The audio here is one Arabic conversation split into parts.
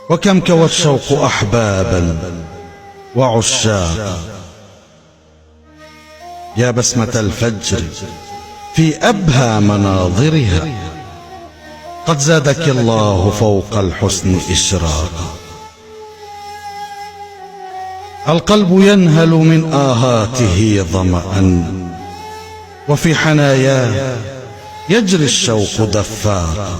وكم كوى الشوق أحبابا وعشاقا. يا بسمة الفجر في أبهى مناظرها، قد زادك الله فوق الحسن إشراقا. القلب ينهل من آهاته ظمأ، وفي حناياه يجري الشوق دفاقا.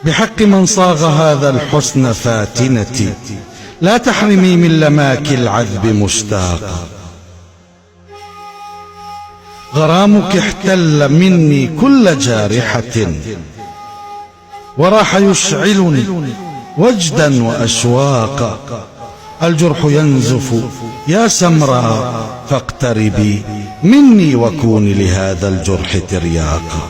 بحق من صاغ هذا الحسن فاتنتي، لا تحرمي من لماك العذب مشتاقا. غرامك احتل مني كل جارحة، وراح يشعلني وجدا وأشواقا. الجرح ينزف يا سمراء، فاقتربي مني وكوني لهذا الجرح ترياقا.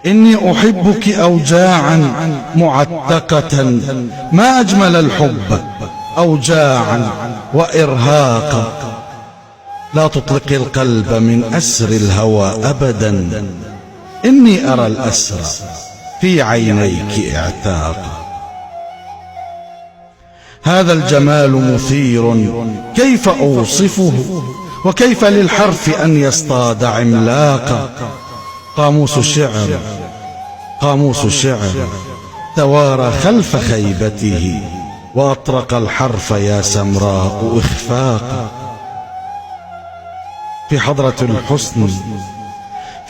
إني أحبك أوجاعا معتقة، ما أجمل الحب أوجاعا وإرهاقا. لا تطلقي القلب من أسر الهوى أبدا، إني أرى الأسر في عينيك اعتاقا. هذا الجمال مثير كيف أوصفه، وكيف للحرف أن يصطاد عملاقا. قاموس شعر توارى خلف خيبته، وأطرق الحرف يا سمراء إخفاقا. في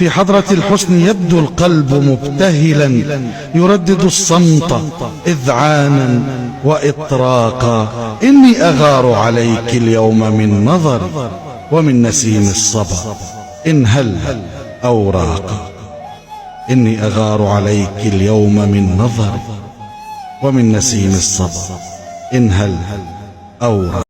حضرة الحسن يبدو القلب مبتهلا، يردد الصمت إذعانا وإطراقا. إني أغار عليك اليوم من نظر، ومن نسيم الصبا إن هل أوراقا. إني أغار عليك اليوم من نظر، ومن نسيم الصبا إن هل أوراقا.